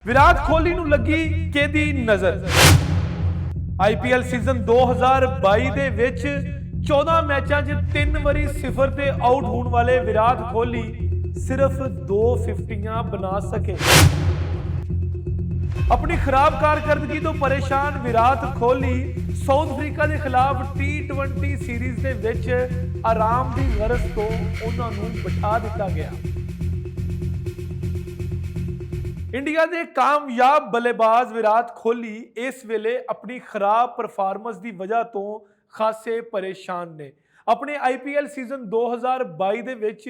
ਵਿਰਾਟ ਕੋਹਲੀ ਨੂੰ ਲੱਗੀ ਕਿਹਦੀ ਨਜ਼ਰ। ਆਈਪੀਐਲ ਸੀਜ਼ਨ 2022 ਦੇ ਵਿੱਚ 14 ਮੈਚਾਂ 'ਚ 3 ਵਾਰੀ 0 ਤੇ ਆਊਟ ਹੋਣ ਵਾਲੇ ਵਿਰਾਟ ਕੋਹਲੀ ਸਿਰਫ 2 ਫਿਫਟੀਆਂ ਬਣਾ ਸਕੇ। ਆਪਣੀ ਖਰਾਬ ਕਾਰਕਰਦਗੀ ਤੋਂ ਪਰੇਸ਼ਾਨ ਵਿਰਾਟ ਕੋਹਲੀ ਸਾਊਥ ਅਫਰੀਕਾ ਦੇ ਖਿਲਾਫ T20 ਸੀਰੀਜ਼ ਦੇ ਵਿੱਚ ਆਰਾਮ ਦੀ ਗਰਜ਼ ਤੋਂ ਉਹਨਾਂ ਨੂੰ ਬਿਠਾ ਦਿੱਤਾ ਗਿਆ। इंडिया के कामयाब बल्लेबाज विराट कोहली इस वेले अपनी खराब परफॉर्मेंस की वजह तो खासे परेशान ने। अपने आईपीएल सीजन 2022 ਦੇ ਵਿੱਚ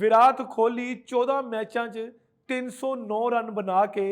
विराट कोहली 14 मैचों 'ਚ 309 रन बना के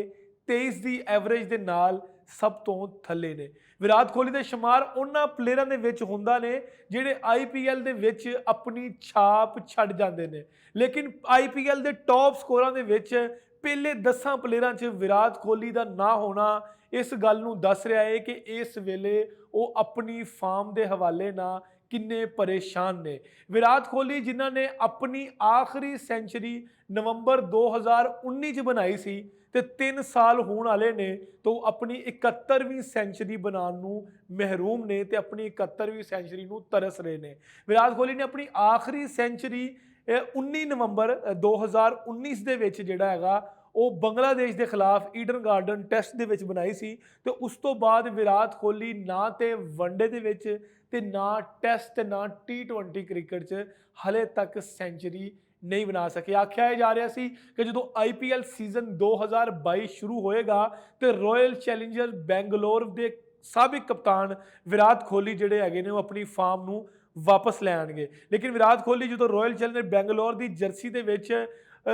23 ਦੀ एवरेज ਦੇ ਨਾਲ सब तो थले ने। विराट कोहली ਦੇ शुमार ਉਹਨਾਂ ਪਲੇਅਰਾਂ ਦੇ ਵਿੱਚ ਹੁੰਦਾ ਨੇ ਜਿਹੜੇ आईपीएल ਦੇ ਵਿੱਚ ਆਪਣੀ ਛਾਪ ਛੱਡ ਜਾਂਦੇ ਨੇ, लेकिन आईपीएल ਦੇ टॉप ਸਕੋਰਾਂ ਦੇ ਵਿੱਚ पहले 10 प्लेयरों च विराट कोहली का ना होना इस गल नूं दस रहा है कि इस वेले वो अपनी फार्म के हवाले ना किन्ने परेशान ने। विराट कोहली जिन्हां ने अपनी आखिरी सेंचुरी नवंबर 2019 च बनाई सी ते 3 साल होने वाले ने तो अपनी 71वीं सेंचुरी बनाने नूं महरूम ने ते अपनी 71वीं सेंचुरी नूं तरस रहे ने। विराट कोहली ने अपनी आखिरी सेंचुरी 19 नवंबर 2019 ਦੇ ਵਿੱਚ ਜਿਹੜਾ ਹੈਗਾ ਉਹ ਬੰਗਲਾਦੇਸ਼ ਦੇ ਖਿਲਾਫ ਈਡਨ ਗਾਰਡਨ ਟੈਸਟ ਦੇ ਵਿੱਚ ਬਣਾਈ ਸੀ ਤੇ ਉਸ ਤੋਂ ਬਾਅਦ ਵਿਰਾਟ ਕੋਹਲੀ ਨਾ ਤੇ ਵਨਡੇ ਦੇ ਵਿੱਚ ਤੇ ਨਾ ਟੈਸਟ ਤੇ ਨਾ T20 ਕ੍ਰਿਕਟ 'ਚ ਹਲੇ ਤੱਕ ਸੈਂਚੁਰੀ नहीं बना सके। आख्या जा रहा सी कि जो आईपीएल सीजन 2022 शुरू होएगा तो रॉयल चैलेंजर बेंगलोर के साबिक कप्तान विराट कोहली जिहड़े हैगे ने अपनी फार्म नूं वापस लै आएंगे। लेकिन विराट कोहली जो रॉयल चैलेंजर बेंगलोर की जर्सी के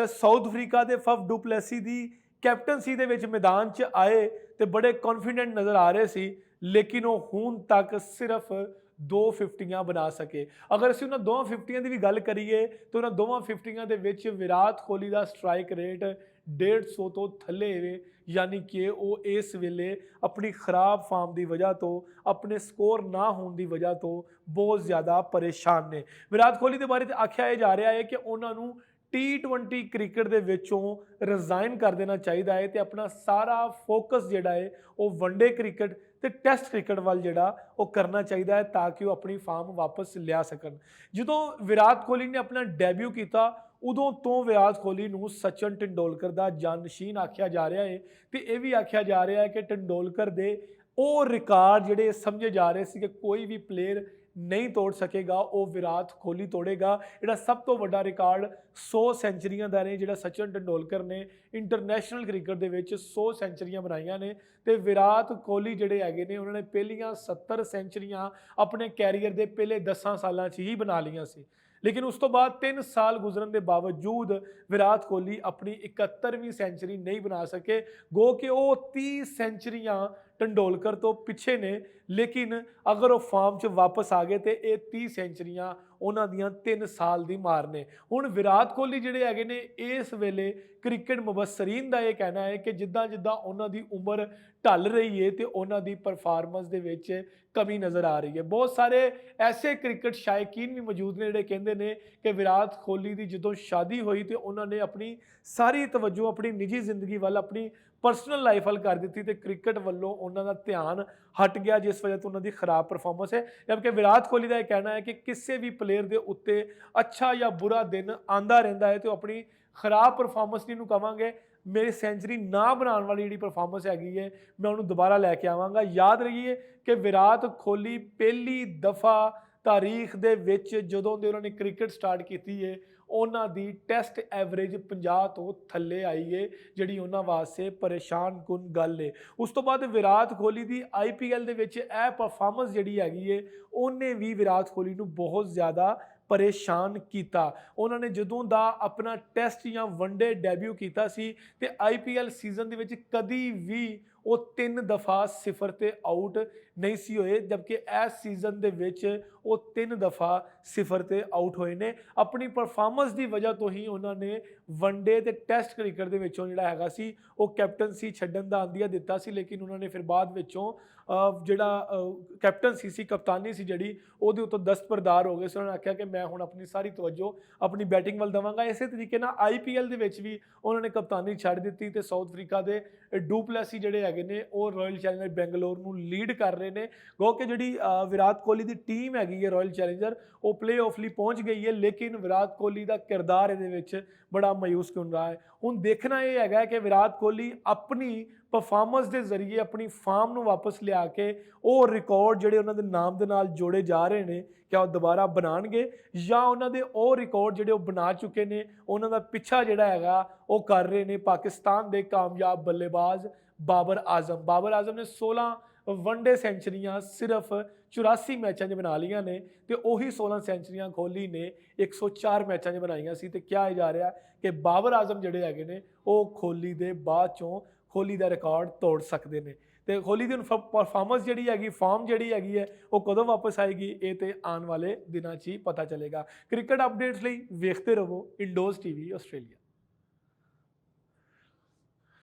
साउथ अफ्रीका के फफ डू प्लेसी की कैप्टनसी के मैदान च आए तो बड़े कॉन्फिडेंट नज़र आ रहे सी, लेकिन वो हुण तक सिर्फ 2 फिफ्टियां बना सके। अगर असीं उन्हां 2 फिफ्टियां की भी गल करिए तो उन्हां 2 फिफ्टियां दे विच विराट कोहली का स्ट्राइक रेट 150 तो थले है, यानी कि वो इस वेले अपनी खराब फार्म की वजह तो अपने स्कोर ना होने की वजह तो बहुत ज़्यादा परेशान ने। विराट कोहली के बारे आख्या जा रहा है कि उन्होंने T20 क्रिकेट के विचों रिजाइन कर देना चाहिए है तो अपना सारा फोकस जिहड़ा है वो वनडे क्रिकेट तो टैसट क्रिकेट वाल जिहड़ा वो करना चाहिए है ताकि वो अपनी फार्म वापस लिया सकन। जो विराट कोहली ने अपना डेब्यू किया उदों तो विराट कोहली नूं सचिन तेंदुलकर का जानशीन आख्या जा रहा है तो यह भी आख्या जा रहा है कि तेंदुलकर के वो रिकॉर्ड जिहड़े समझे जा रहे थे कि कोई भी प्लेयर नहीं तोड़ सकेगा वो विराट कोहली तोड़ेगा। जिहड़ा सब तो वड्डा रिकॉर्ड 100 सेंचुरियां दा ने, जिहड़ा सचिन तेंदुलकर ने इंटरनैशनल क्रिकेट दे विच 100 सेंचुरियां बनाईयां ने ते विराट कोहली जिहड़े हैगे ने उन्होंने पहलियां 70 सेंचुरियां अपने कैरियर के पहले 10 सालां 'च ही बना लियां सी। लेकिन उस तो बाद 3 साल गुजरन के बावजूद विराट कोहली अपनी 71वीं सेंचुरी नहीं बना सके। गो कि वो 30 सेंचुरियां तेंदुलकर तो पिछे ने, लेकिन अगर वो फार्म च वापस आ गए तो ये 30 सेंचुरियां उन्हां दियां 3 साल की मार ने। हुण विराट कोहली जिहड़े हैगे ने इस वेले क्रिकेट मुबसरीन का यह कहना है कि जिद्दां जिद्दां उन्हां दी उम्र ढल रही है तो उन्हां दी परफॉर्मेंस दे विच कमी नज़र आ रही है। बहुत सारे ऐसे क्रिकेट शायकीन भी मौजूद ने जिहड़े कहंदे ने कि विराट कोहली की जो शादी हुई तो उन्होंने अपनी सारी तवज्जो अपनी निजी जिंदगी वाल अपनी परसनल लाइफ वाल कर दी तो क्रिकेट वालों उन्होंने ध्यान हट गया, जिस वजह तो उन्होंने खराब परफॉर्मेंस है। जबकि विराट कोहली का यह कहना है कि किसी भी प्लेयर के उत्ते अच्छा या बुरा दिन आता रहिंदा है तो अपनी खराब परफॉर्मेंस नहीं कहांगे मेरी सेंचुरी ना बनाने वाली जी परफॉर्मेंस हैगी है मैं उन्होंने दोबारा लैके आवांगा। याद रखिए कि विराट कोहली पहली दफ़ा तारीख दे विच जदों दे उन्होंने क्रिकेट स्टार्ट की है उन्हां दी टैसट एवरेज 50 तो थले आई है, जिहड़ी उन्हां वास्ते परेशान कुन गल है। उस तो बाद विराट कोहली की आईपीएल दे विच यह परफॉर्मेंस जिहड़ी हैगी है उन्हें भी विराट कोहली नूं बहुत ज़्यादा परेशान किया। उन्होंने जदों दा अपना टैसट या वनडे डेब्यू किया सी ते आईपीएल सीजन दे विच कदी भी ਉਹ 3 ਦਫਾ 0 ਤੇ ਆਊਟ ਨਹੀਂ ਸੀ ਹੋਏ, ਜਦਕਿ ਇਸ ਸੀਜ਼ਨ ਦੇ ਵਿੱਚ ਉਹ 3 ਦਫਾ 0 ਤੇ ਆਊਟ ਹੋਏ ਨੇ। ਆਪਣੀ ਪਰਫਾਰਮੈਂਸ ਦੀ ਵਜ੍ਹਾ ਤੋਂ ਹੀ ਉਹਨਾਂ ਨੇ ਵਨਡੇ ਤੇ ਟੈਸਟ ਕ੍ਰਿਕਟ ਦੇ ਵਿੱਚੋਂ ਜਿਹੜਾ ਹੈਗਾ ਸੀ ਉਹ ਕੈਪਟਨਸੀ ਛੱਡਣ ਦਾ ਅੰਦੀਆ ਦਿੱਤਾ ਸੀ, ਲੇਕਿਨ ਉਹਨਾਂ ਨੇ ਫਿਰ ਬਾਅਦ ਵਿੱਚੋਂ ਜਿਹੜਾ ਕੈਪਟਨਸੀ ਸੀ, ਕਪਤਾਨੀ ਸੀ ਜਿਹੜੀ, ਉਹਦੇ ਉੱਤੋਂ ਦਸਤਬਰਦਾਰ ਹੋ ਗਏ ਸੀ। ਉਹਨਾਂ ਨੇ ਆਖਿਆ ਕਿ ਮੈਂ ਹੁਣ ਆਪਣੀ ਸਾਰੀ ਤਵੱਜੋ ਆਪਣੀ ਬੈਟਿੰਗ ਵੱਲ ਦੇਵਾਂਗਾ। ਇਸੇ ਤਰੀਕੇ ਨਾਲ IPL ਦੇ ਵਿੱਚ ਵੀ ਉਹਨਾਂ ਨੇ ਕਪਤਾਨੀ ਛੱਡ ਦਿੱਤੀ ਤੇ ਸਾਊਥ ਅਫਰੀਕਾ ਦੇ ਡੂਪਲੈਸੀ ਜਿਹੜੇ ਹੈਗੇ ਨੇ ਉਹ ਰਾਇਲ ਚੈਲੰਜਰ ਬੈਂਗਲੌਰ ਨੂੰ ਲੀਡ ਕਰ ਰਹੇ ਨੇ। ਗੋ ਕਿ ਜਿਹੜੀ ਵਿਰਾਟ ਕੋਹਲੀ ਦੀ ਟੀਮ ਹੈਗੀ ਹੈ ਰਾਇਲ ਚੈਲੰਜਰ, ਉਹ ਪਲੇਆਫ ਲਈ ਪਹੁੰਚ ਗਈ ਹੈ, ਲੇਕਿਨ ਵਿਰਾਟ ਕੋਹਲੀ ਦਾ ਕਿਰਦਾਰ ਇਹਦੇ ਵਿੱਚ ਬੜਾ ਮਾਯੂਸ ਕਿਉਂ ਰਿਹਾ ਹੈ। ਹੁਣ ਦੇਖਣਾ ਇਹ ਹੈਗਾ ਕਿ ਵਿਰਾਟ ਕੋਹਲੀ ਆਪਣੀ ਪਰਫਾਰਮੈਂਸ ਦੇ ਜ਼ਰੀਏ ਆਪਣੀ ਫਾਰਮ ਨੂੰ ਵਾਪਸ ਲਿਆ ਕੇ ਉਹ ਰਿਕਾਰਡ ਜਿਹੜੇ ਉਹਨਾਂ ਦੇ ਨਾਮ ਦੇ ਨਾਲ ਜੋੜੇ ਜਾ ਰਹੇ ਨੇ, ਕਿਆ ਉਹ ਦੁਬਾਰਾ ਬਣਾਉਣਗੇ ਜਾਂ ਉਹਨਾਂ ਦੇ ਉਹ ਰਿਕਾਰਡ ਜਿਹੜੇ ਉਹ ਬਣਾ ਚੁੱਕੇ ਨੇ ਉਹਨਾਂ ਦਾ ਪਿੱਛਾ ਜਿਹੜਾ ਹੈਗਾ ਉਹ ਕਰ ਰਹੇ ਨੇ ਪਾਕਿਸਤਾਨ ਦੇ ਕਾਮਯਾਬ ਬੱਲੇਬਾਜ਼ ਬਾਬਰ ਆਜ਼ਮ। ਬਾਬਰ ਆਜ਼ਮ ਨੇ 16 ਵਨਡੇ ਸੈਂਚਰੀਆਂ ਸਿਰਫ 84 ਮੈਚਾਂ 'ਚ ਬਣਾ ਲਈਆਂ ਨੇ ਤੇ ਉਹੀ 16 ਸੈਂਚਰੀਆਂ ਕੋਹਲੀ ਨੇ 104 ਮੈਚਾਂ 'ਚ ਬਣਾਈਆਂ ਸੀ। ਤੇ ਕਿਹਾ ਜਾ ਰਿਹਾ ਕਿ ਬਾਬਰ ਆਜ਼ਮ ਜਿਹੜੇ ਹੈਗੇ ਨੇ ਉਹ ਕੋਹਲੀ ਦੇ ਬਾਅਦ ਚੋਂ ਕੋਹਲੀ ਦਾ ਰਿਕਾਰਡ ਤੋੜ ਸਕਦੇ ਨੇ। ਤੇ ਕੋਹਲੀ ਦੀ ਪਰਫਾਰਮੈਂਸ ਜਿਹੜੀ ਹੈਗੀ, ਫਾਰਮ ਜਿਹੜੀ ਹੈਗੀ ਹੈ, ਉਹ ਕਦੋਂ ਵਾਪਸ ਆਏਗੀ ਇਹ ਤੇ ਆਉਣ ਵਾਲੇ ਦਿਨਾਂ 'ਚ ਹੀ ਪਤਾ ਚੱਲੇਗਾ। ਕ੍ਰਿਕਟ ਅਪਡੇਟਸ ਲਈ ਵੇਖਦੇ ਰਹੋ ਇੰਡੋਜ਼ TV ਆਸਟ੍ਰੇਲੀਆ।